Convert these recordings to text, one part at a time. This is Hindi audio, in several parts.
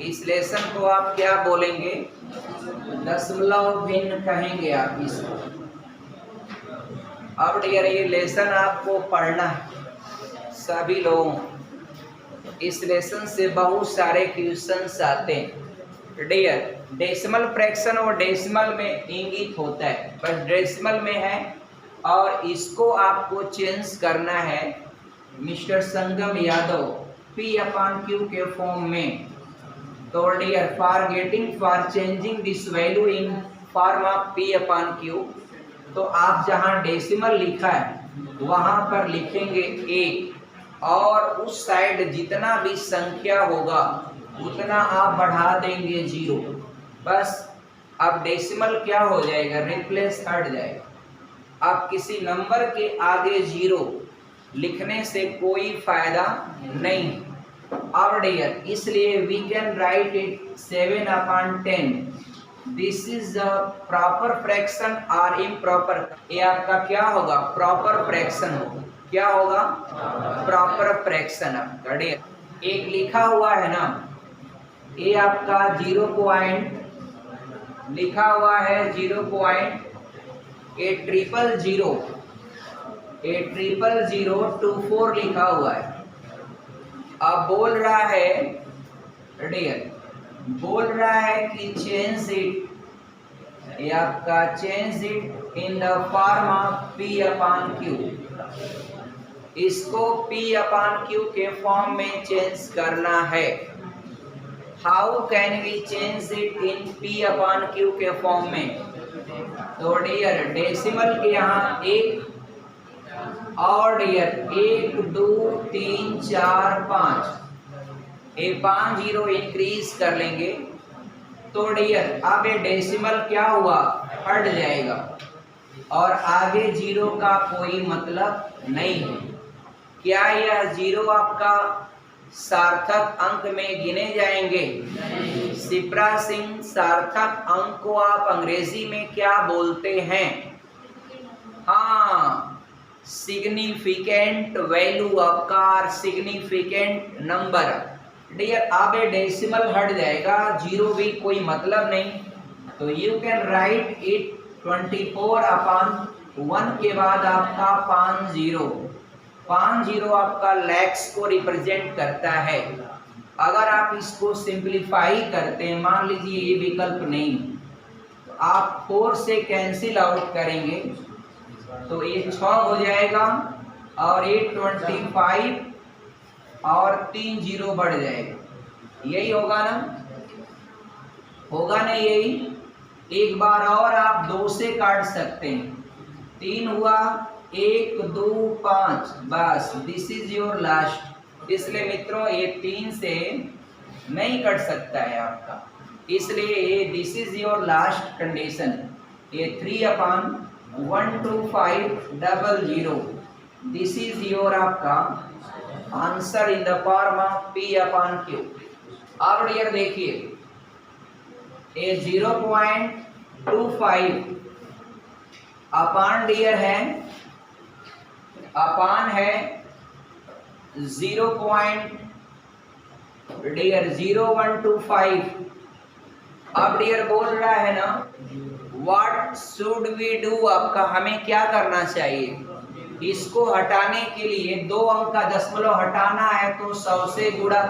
इस लेसन को आप क्या बोलेंगे? दशमलव भिन्न कहेंगे आप इसको। अब डियर ये लेसन आपको पढ़ना है सभी लोगों। इस लेसन से बहुत सारे क्वेश्चंस आते हैं डियर। डेसिमल फ्रैक्शन और डेसिमल में इंगित होता है, बस डेसिमल में है और इसको आपको चेंज करना है मिस्टर संगम यादव P/Q के फॉर्म में। तो dear for changing this value in form of P/Q, तो आप जहां डेसिमल लिखा है वहां पर लिखेंगे 1 और उस साइड जितना भी संख्या होगा उतना आप बढ़ा देंगे 0। बस अब डेसिमल क्या हो जाएगा? रिप्लेस हट जाएगा। अब किसी नंबर के आगे 0 लिखने से कोई फायदा नहीं। अब डियर इसलिए we can write it 7/10। This is the proper fraction और इम्प्रॉपर। ये आपका क्या होगा? प्रॉपर फ्रैक्शन होगा। क्या होगा? प्रॉपर फ्रैक्शन आपका डियर। एक लिखा हुआ है ना, ये आपका 0 पॉइंट लिखा हुआ है 0.80024 लिखा हुआ है। अब बोल रहा है डियर, बोल रहा है कि चेंज इट, ये आपका change it in the form of P/Q। इसको P/Q के फॉर्म में चेंज करना है। How can we change it in P/Q के फॉर्म में? तो डियर डेसिमल के यहाँ 1 और डियर 1 2 3 4 5, ये 5 0 इंक्रीज कर लेंगे। तो डियर अब ये डेसिमल क्या हुआ? हट जाएगा और आगे 0 का कोई मतलब नहीं है। क्या यह 0 आपका सार्थक अंक में गिने जाएंगे? शिप्रा सिंह, सार्थक अंक को आप अंग्रेजी में क्या बोलते हैं? हाँ, सिग्निफिकेंट वैल्यू आपका, सिग्निफिकेंट नंबर। डियर अब ये डेसिमल हट जाएगा, 0 भी कोई मतलब नहीं। तो यू कैन राइट इट 24/1 के बाद आपका 5 0 आपका लैक्स को रिप्रेजेंट करता है। अगर आप इसको सिंप्लीफाई करते हैं, मान लीजिए ये विकल्प नहीं, तो आप 4 से कैंसिल आउट करेंगे तो ये 6 हो जाएगा और ये 25 और 3 0 बढ़ जाएगा। यही होगा ना? होगा ना यही? एक बार और आप 2 से काट सकते हैं। 3 हुआ, 1 2 5, बस दिस इज योर लास्ट। इसलिए मित्रों ये 3 से नहीं कट सकता है आपका, इसलिए ये this is your last condition. ये 3/12500, दिस इज योर आपका answer in the form of P/Q। अब डियर देखिए ये 0.25 अपान डियर है, अपान है 0.0125। अब डियर बोल रहा है ना व्हाट शुड वी डू, आपका हमें क्या करना चाहिए? इसको हटाने के लिए 2 अंक का दशमलव हटाना है तो 100 से गुणा,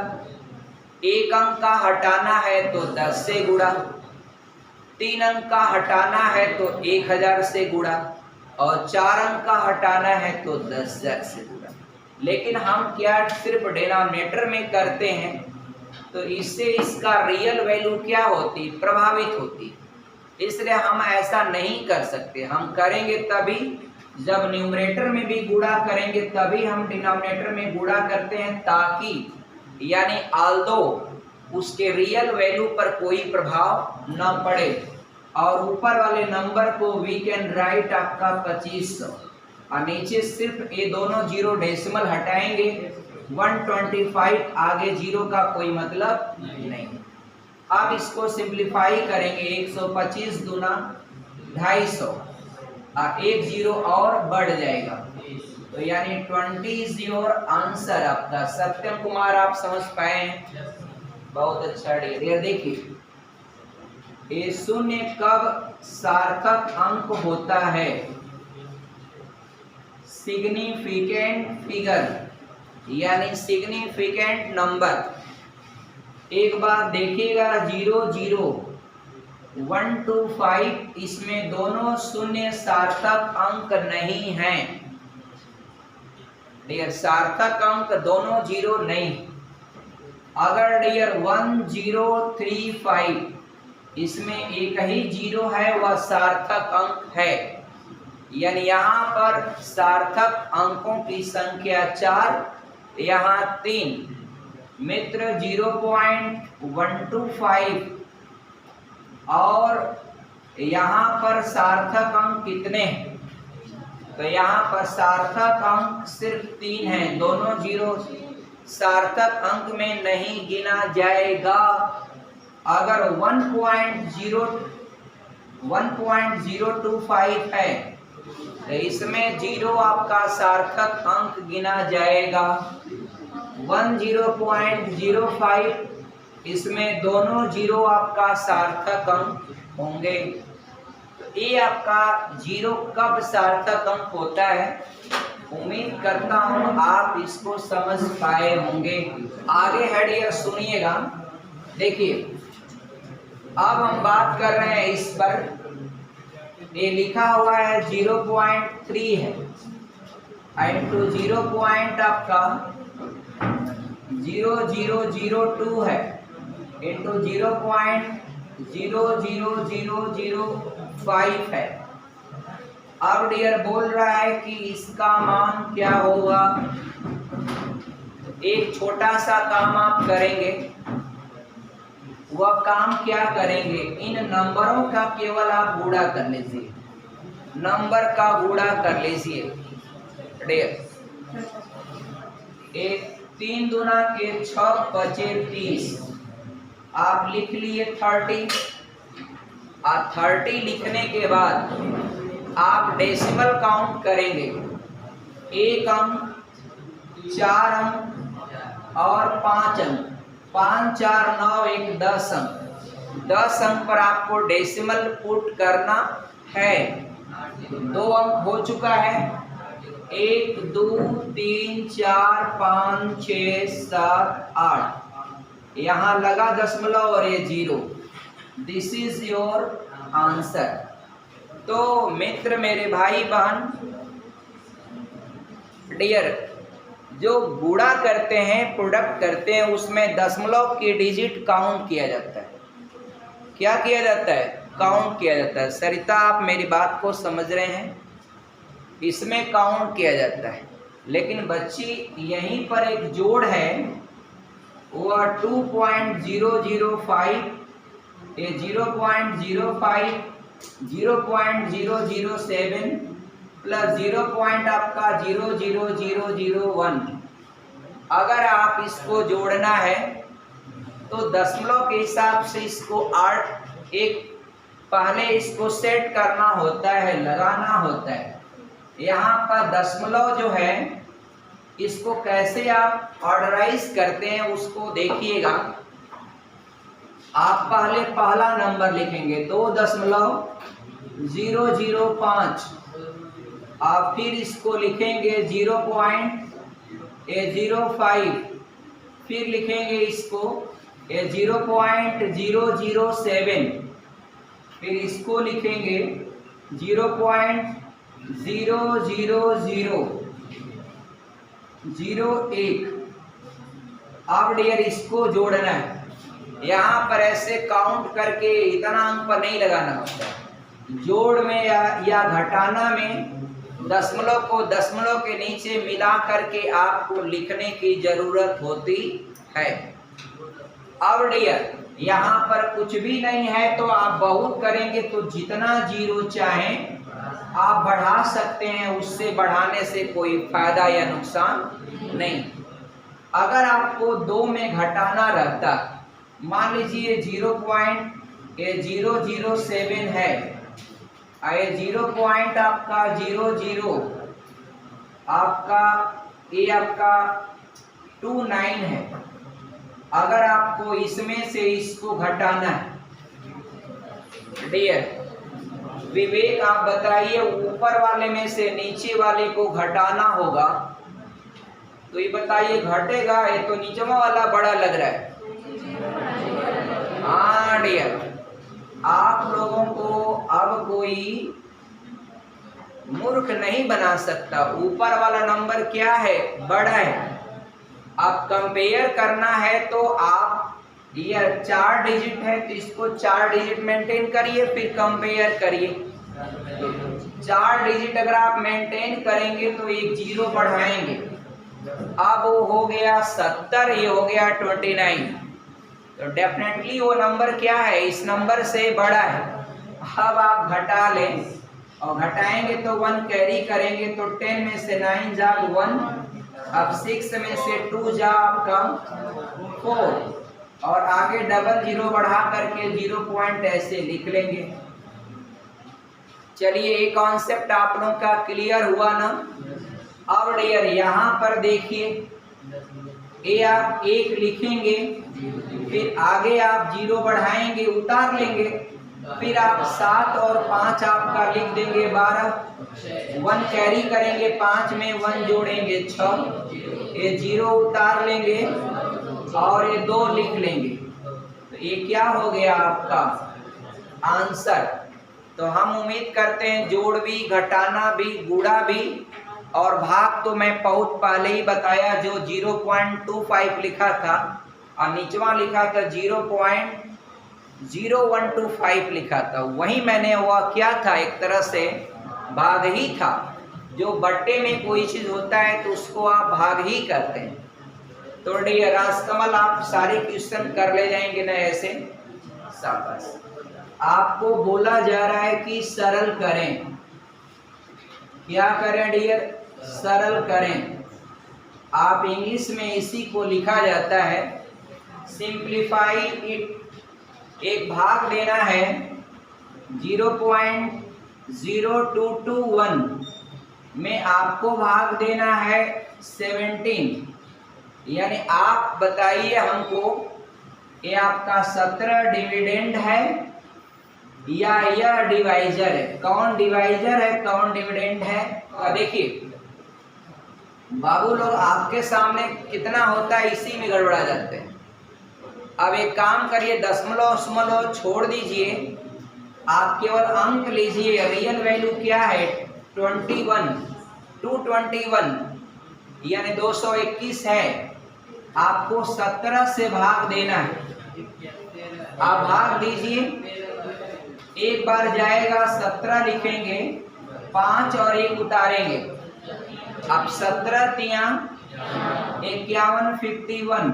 1 अंक का हटाना है तो 10 से गुणा, 3 अंक का हटाना है तो 1000 से गुणा और 4 अंक का हटाना है तो 10,000 से गुणा। लेकिन हम क्या सिर्फ डिनोमिनेटर में करते हैं तो इससे इसका रियल वैल्यू क्या होती? प्रभावित होती। इसलिए हम ऐसा नहीं कर सकते। हम करेंगे तभी जब न्यूमरेटर में भी गुणा करेंगे, तभी हम डिनोमिनेटर में गुणा करते हैं, ताकि यानी आल्दो उसके रियल वैल्यू पर कोई प्रभाव न पड़े। और ऊपर वाले नंबर को वी कैन राइट आपका 2500 और नीचे सिर्फ ये दोनों 0 डेसिमल हटाएंगे, 125 आगे 0 का कोई मतलब नहीं। अब इसको सिंप्लीफाई करेंगे, 125 दूना 250 और 1 0 और बढ़ जाएगा, तो यानी 20 इज योर आंसर आपका। सत्यम कुमार आप समझ पाए हैं? बहुत अच्छा डियर। ये देखिए, ये शून्य कब सार्थक अंक होता है? सिग्निफिकेंट फिगर यानी सिग्निफिकेंट नंबर। एक बात देखिएगा, 0 0 1 2 5 इसमें दोनों शून्य सार्थक अंक नहीं हैं डियर, सार्थक अंक दोनों 0 नहीं। अगर डियर 1 0 3 5 इसमें एक ही 0 है, वह सार्थक अंक है। यानी यहाँ पर सार्थक अंकों की संख्या 4, यहाँ 3। मित्र 0.125 और यहाँ पर सार्थक अंक कितने हैं? तो यहाँ पर सार्थक अंक सिर्फ 3 हैं, दोनों 0 सार्थक अंक में नहीं गिना जाएगा। अगर 1.025 है तो इसमें 0 आपका सार्थक अंक गिना जाएगा। 10.05 इसमें दोनों 0 आपका सार्थक अंक होंगे। तो ये आपका 0 कब सार्थक अंक होता है? उम्मीद करता हूं आप इसको समझ पाए होंगे। आगे है डियर, सुनिएगा। देखिए, अब हम बात कर रहे हैं इस पर। ये लिखा हुआ है 0.3 है इंटू 0 पॉइंट आपका 0002 है इंटू 0.00005 है। अब डियर बोल रहा है कि इसका मान क्या होगा। एक छोटा सा काम आप करेंगे। वह काम क्या करेंगे? इन नंबरों का केवल आप गुणा कर लीजिए, नंबर का गुणा कर लीजिए डियर। 3 दूना के 6 बचे 30, आप लिख लिए 30। और 30 लिखने के बाद आप डेसिमल काउंट करेंगे। 1 अंक, 4 अंक और 5 अंक। 5 4 9 1 10 अंक। 10 अंक पर आपको डेसिमल पुट करना है। 2 अंक हो चुका है। 1 2 3 4 5 6 7 8 यहाँ लगा दशमलव और ये 0। This is your answer. तो मित्र, मेरे भाई बहन डियर, जो गुणा करते हैं, प्रोडक्ट करते हैं, उसमें दशमलव की डिजिट काउंट किया जाता है। क्या किया जाता है? काउंट किया जाता है। सरिता, आप मेरी बात को समझ रहे हैं? इसमें काउंट किया जाता है। लेकिन बच्ची, यहीं पर एक जोड़ है, वह 2.005, ये 0.05, 0.007 प्लस 0 पॉइंट आपका 0.00001। अगर आप इसको जोड़ना है तो दशमलव के हिसाब से इसको 8 एक पहले इसको सेट करना होता है, लगाना होता है। यहाँ पर दशमलव जो है, इसको कैसे आप ऑर्डराइज करते हैं उसको देखिएगा। आप पहले पहला नंबर लिखेंगे 2.005, आप फिर इसको लिखेंगे 0.05, फिर लिखेंगे इसको 0.007, फिर इसको लिखेंगे 0.00001। अब डियर इसको जोड़ना है। यहाँ पर ऐसे काउंट करके इतना अंक पर नहीं लगाना होता है। जोड़ में या घटाना में दशमलव को दशमलव के नीचे मिला करके आपको लिखने की जरूरत होती है। अब डियर, यहाँ पर कुछ भी नहीं है तो आप बहुत करेंगे तो जितना 0 चाहें आप बढ़ा सकते हैं, उससे बढ़ाने से कोई फायदा या नुकसान नहीं। अगर आपको 2 में घटाना रहता, मान लीजिए 0.007 है, 0 पॉइंट आपका 00 आपका ये आपका 29 है, अगर आपको इसमें से इसको घटाना है, डियर विवेक आप बताइए, ऊपर वाले में से नीचे वाले को घटाना होगा, तो ये बताइए घटेगा? ये तो नीचवा वाला बड़ा लग रहा है। हाँ डियर, आप लोगों को अब कोई मूर्ख नहीं बना सकता। ऊपर वाला नंबर क्या है? बड़ा है। अब कंपेयर करना है तो आप ये 4 डिजिट है तो इसको 4 डिजिट मेंटेन करिए, फिर कंपेयर करिए। 4 डिजिट अगर आप मेंटेन करेंगे तो एक जीरो बढ़ाएंगे, अब वो हो गया 70, ये हो गया 29, तो डेफिनेटली वो नंबर क्या है? इस नंबर से बड़ा है। अब आप घटा लें और घटाएंगे तो 1 कैरी करेंगे तो 10 में से 9 जा 1, अब 6 में से 2 जा आपका 4, और आगे डबल जीरो बढ़ा करके 0 पॉइंट ऐसे लिख लेंगे। चलिए ये कॉन्सेप्ट आप लोगों का क्लियर हुआ ना? अब डियर यहाँ पर देखिए, ये आप 1 लिखेंगे, फिर आगे आप 0 बढ़ाएंगे, उतार लेंगे, फिर आप 7 और 5 आपका लिख देंगे 12, 1 कैरी करेंगे, 5 में 1 जोड़ेंगे 6, ये 0 उतार लेंगे और ये 2 लिख लेंगे, तो ये क्या हो गया आपका आंसर। तो हम उम्मीद करते हैं जोड़ भी, घटाना भी, गुणा भी और भाग तो मैं बहुत पहले ही बताया, जो 0.25 लिखा था और नीचवा लिखा था 0.0125 लिखा था, वही मैंने वह क्या था, एक तरह से भाग ही था। जो बट्टे में कोई चीज होता है तो उसको आप भाग ही करते हैं। तो डियर राजकमल आप सारे क्वेश्चन कर ले जाएंगे ना ऐसे? शाबाश। आपको बोला जा रहा है कि सरल करें। क्या करें डियर? सरल करें। आप इंग्लिश में इसी को लिखा जाता है सिंप्लीफाई इट। एक भाग देना है 0.0221 में, आपको भाग देना है 17, यानी आप बताइए हमको, ये आपका 17 डिविडेंड है या यह डिवाइजर है? कौन डिवाइजर है, कौन डिविडेंड है? देखिए बाबू लोग, आपके सामने कितना होता है इसी में गड़बड़ा जाते हैं। अब एक काम करिए, दशमलव छोड़ दीजिए, आप केवल अंक लीजिए। रियल वैल्यू क्या है? 21, 221 यानी 221 है। आपको 17 से भाग देना है। आप भाग दीजिए, एक बार जाएगा 17 लिखेंगे, 5 और 1 उतारेंगे, अब 17 तिया 51, 51,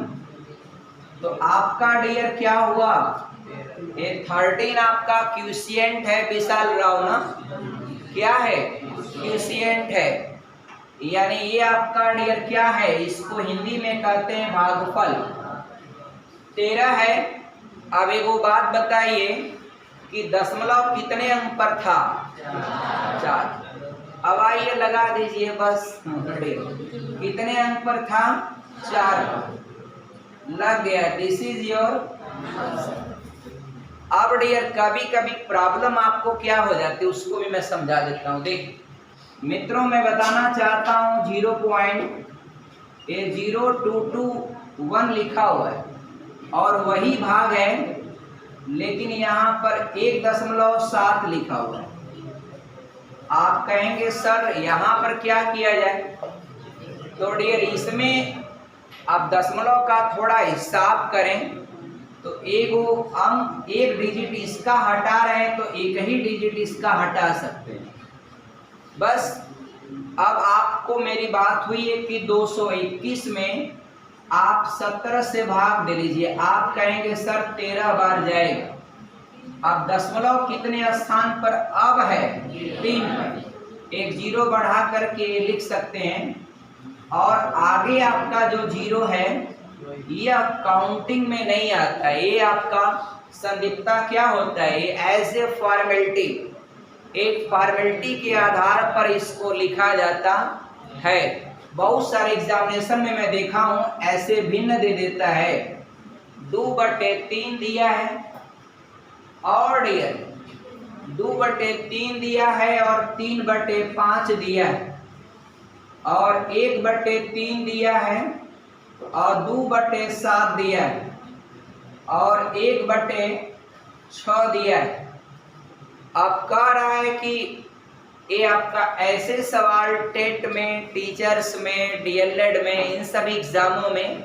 तो आपका डियर क्या हुआ? ये 13 आपका क्यूशिएंट है विशाल राव ना? क्या है? क्यूशिएंट है, यानी ये आपका डियर क्या है? इसको हिंदी में कहते हैं भागफल। 13 है। अब एक वो बात बताइए कि दशमलव कितने अंक पर था? 4। अब आइए लगा दीजिए बस, कितने अंक पर था? 4 लग गया। This is your. अब डियर कभी कभी प्रॉब्लम आपको क्या हो जाती है उसको भी मैं समझा देता हूँ। देख मित्रों, मैं बताना चाहता हूँ 0.0221 लिखा हुआ है और वही भाग है, लेकिन यहाँ पर 1.7 लिखा हुआ है। आप कहेंगे सर यहाँ पर क्या किया जाए? तो डियर इसमें आप दशमलव का थोड़ा हिसाब करें तो एक डिजिट इसका हटा रहे हैं तो एक ही डिजिट इसका हटा सकते हैं बस। अब आपको मेरी बात हुई है कि 221 में आप 17 से भाग दे लीजिए। आप कहेंगे सर 13 बार जाएगा। अब दशमलव कितने स्थान पर अब है? 3 पर। एक जीरो बढ़ा करके लिख सकते हैं और आगे आपका जो जीरो है ये काउंटिंग में नहीं आता। ये आपका संदिग्धता क्या होता है? ये एज ए फॉर्मेलिटी, एक फॉर्मेलिटी के आधार पर इसको लिखा जाता है। बहुत सारे एग्जामिनेशन में मैं देखा हूँ ऐसे भिन्न दे देता है 2/3 दिया है और डियर 2/3 दिया है और 3/5 दिया है और 1/3 दिया है और 2/7 दिया है और 1/6 दिया है। अब कह रहा है कि ये आपका ऐसे सवाल टेट में, टीचर्स में, डीएलएड में, इन सभी एग्जामों में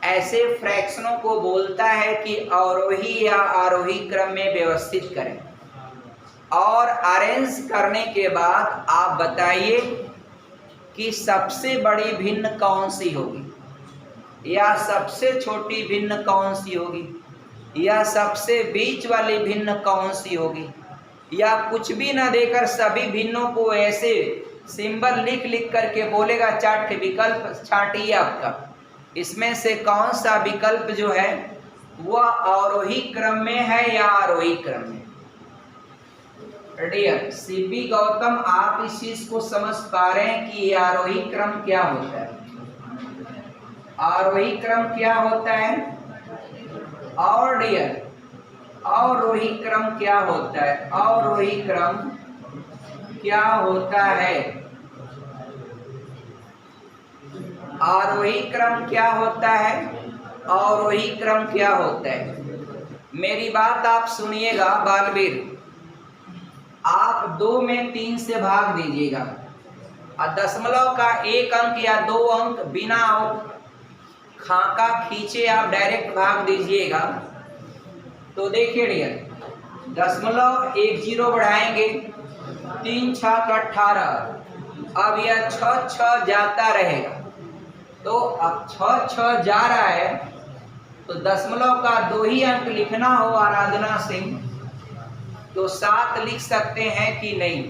ऐसे फ्रैक्शनों को बोलता है कि अवरोही या आरोही क्रम में व्यवस्थित करें और अरेंज करने के बाद आप बताइए कि सबसे बड़ी भिन्न कौन सी होगी या सबसे छोटी भिन्न कौन सी होगी या सबसे बीच वाली भिन्न कौन सी होगी या कुछ भी ना देकर सभी भिन्नों को ऐसे सिंबल लिख लिख करके बोलेगा 4 विकल्प छाटिए आपका, इसमें से कौन सा विकल्प जो है वह अवरोही क्रम में है या आरोही क्रम में। डियर सीपी गौतम, आप इस चीज को समझ पा रहे हैं कि आरोही क्रम क्या होता है? आरोही क्रम क्या होता है और डियर अवरोही क्रम क्या होता है? अवरोही क्रम क्या होता है? आरोही क्रम क्या होता है? अवरोही क्रम क्या होता है? मेरी बात आप सुनिएगा बालवीर, आप 2 में 3 से भाग दीजिएगा और दशमलव का 1 अंक या 2 अंक बिना खाका खींचे आप डायरेक्ट भाग दीजिएगा। तो देखिए डियर, 0.10 बढ़ाएंगे 3 छक 18, अब यह 6 जाता रहेगा। तो अब 6 जा रहा है तो दशमलव का 2 ही अंक लिखना हो आराधना सिंह तो 7 लिख सकते हैं कि नहीं,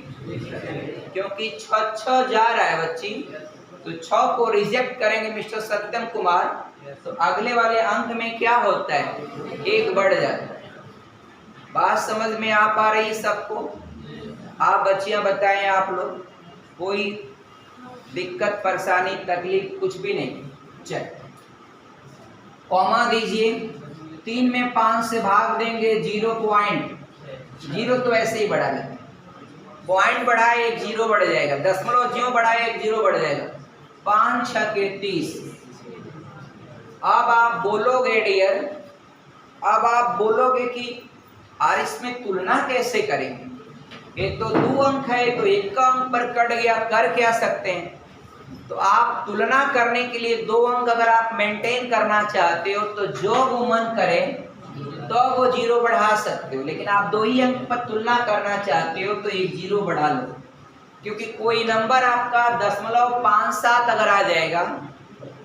क्योंकि 6 जा रहा है बच्ची, तो 6 को रिजेक्ट करेंगे मिस्टर सत्यम कुमार तो अगले वाले अंक में क्या होता है? 1 बढ़ जाता है। बात समझ में आ पा रही है सबको? आप बच्चियां बताएं, आप लोग कोई दिक्कत परेशानी तकलीफ कुछ भी नहीं? चल कॉमा दीजिए, 3 में 5 से भाग देंगे 0 तो ऐसे ही बढ़ा लेते, पॉइंट बढ़ाए 1 0 बढ़ जाएगा, दशमलव ज्यों बढ़ाए 1 0 बढ़ जाएगा, 5 छके 30। अब आप बोलोगे डियर, अब आप बोलोगे कि और इसमें तुलना कैसे करेंगे? ये तो 2 अंक है तो 1 का अंक पर कट गया, कर क्या सकते हैं? तो आप तुलना करने के लिए 2 अंक अगर आप मेंटेन करना चाहते हो तो जो वो मन करे तो वो 0 बढ़ा सकते हो, लेकिन आप 2 ही अंक पर तुलना करना चाहते हो तो 1 0 बढ़ा लो, क्योंकि कोई नंबर आपका 0.57 अगर आ जाएगा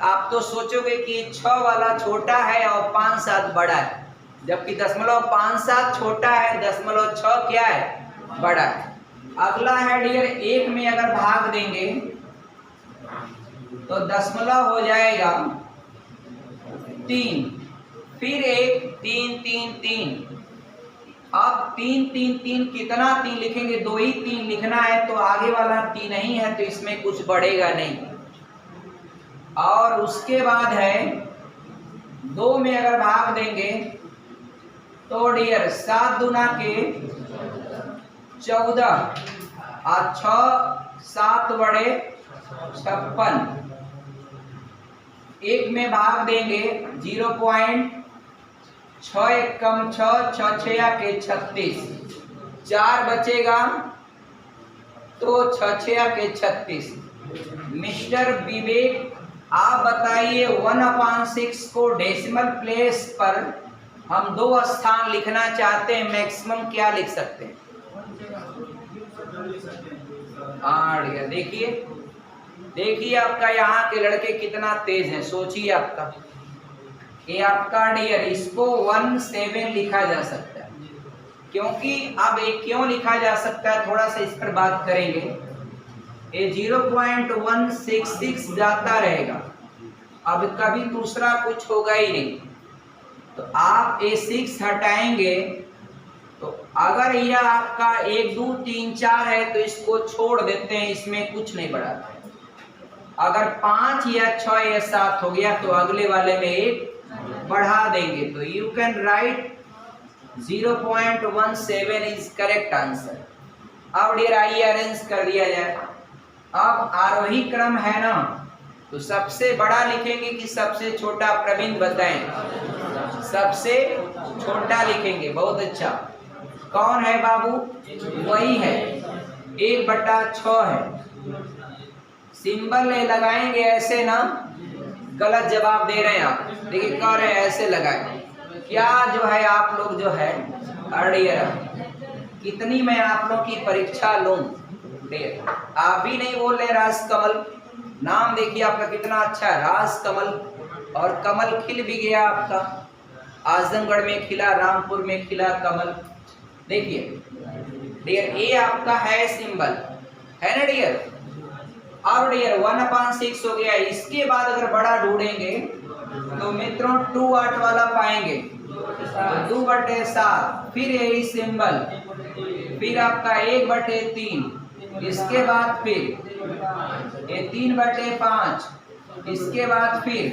आप तो सोचोगे कि 6 वाला छोटा है और 5-7 बड़ा है, जबकि 0.57 छोटा है, 0.6 क्या है? बड़ा है। अगला है डियर, 1 में अगर भाग देंगे तो दशमलव हो जाएगा 3, फिर 1 3 3 3, अब 3 3 3 कितना 3 लिखेंगे? 2 ही 3 लिखना है तो आगे वाला 3 ही है तो इसमें कुछ बढ़ेगा नहीं। और उसके बाद है 2 में अगर भाग देंगे तो डियर 7 दूना के 14 और 6 7 बड़े 56, 1 में भाग देंगे 0.6 1 कम 6 6 6 के 36, 4 बचेगा तो 6 6 के 36। मिस्टर विवेक आप बताइए 1/6 को डेसिमल प्लेस पर हम 2 स्थान लिखना चाहते हैं, मैक्सिमम क्या लिख सकते हैं? देखिए आपका यहाँ के लड़के कितना तेज हैं, सोचिए आपका ये आपका डियर, इसको 17 लिखा जा सकता है, क्योंकि अब एक क्यों लिखा जा सकता है थोड़ा सा इस पर बात करेंगे। ये 0.166 जाता रहेगा, अब कभी दूसरा कुछ होगा ही नहीं, तो आप ये 6 हटाएंगे तो अगर यह आपका 1 2 3 4 है तो इसको छोड़ देते हैं, इसमें कुछ नहीं बढ़ाते हैं। अगर 5 या 6 या 7 हो गया तो अगले वाले में 1 बढ़ा देंगे तो you can write 0.17 is correct answer. अब डियर आइए अरेंज कर दिया जाए। अब आरोही क्रम है ना, तो सबसे बड़ा लिखेंगे कि सबसे छोटा, प्रवीण बताएं। सबसे छोटा लिखेंगे, बहुत अच्छा। कौन है बाबू? वही है, 1/6 है। सिंबल लगाएंगे ऐसे ना, गलत जवाब दे रहे हैं आप। देखिए कह रहे हैं ऐसे लगाए। क्या जो है आप लोग जो है अड़ियर, कितनी मैं आप लोग की परीक्षा लूं? आप भी नहीं बोल रहे राज कमल। नाम देखिए आपका कितना अच्छा है, राज कमल। और कमल खिल भी गया आपका, आजमगढ़ में खिला, रामपुर में खिला कमल। देखिए डियर ये आपका है सिंबल, है ना डियर। अब डियर 1/6 हो गया। इसके बाद अगर बड़ा ढूंढेंगे तो मित्रों 2/8 वाला पाएंगे, 2/7। फिर यही सिंबल, फिर आपका 1/3। इसके बाद फिर ये 3/5। इसके बाद फिर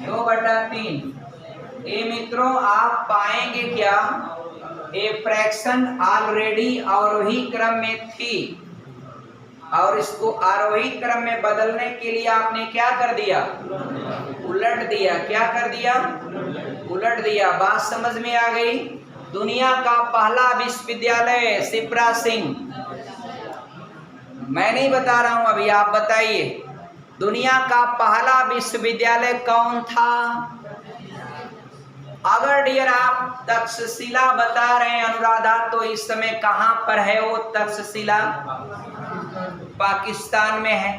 2/3। ये मित्रों आप पाएंगे क्या, ये फ्रैक्शन ऑलरेडी आरोही क्रम में थी, और इसको आरोही क्रम में बदलने के लिए आपने क्या कर दिया? उलट दिया। क्या कर दिया? उलट दिया। बात समझ में आ गई? दुनिया का पहला विश्वविद्यालय शिप्रा सिंह, मैं नहीं बता रहा हूं अभी, आप बताइए दुनिया का पहला विश्वविद्यालय कौन था? अगर डियर आप तक्षशिला बता रहे हैं अनुराधा, तो इस समय कहां पर है वो तक्षशिला? पाकिस्तान में है।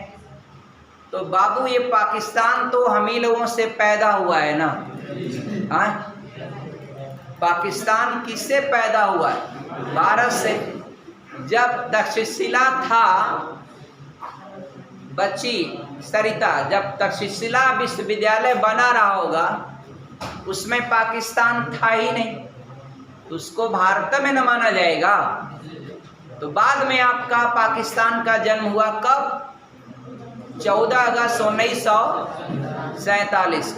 तो बाबू ये पाकिस्तान तो हम ही लोगों से पैदा हुआ है ना। हाँ, पाकिस्तान किससे पैदा हुआ है? भारत से। जब तक्षशिला था बच्ची सरिता, जब तक्षशिला विश्वविद्यालय बना रहा होगा उसमें पाकिस्तान था ही नहीं, तो उसको भारत में न माना जाएगा। तो बाद में आपका पाकिस्तान का जन्म हुआ कब? 14 अगस्त 1947।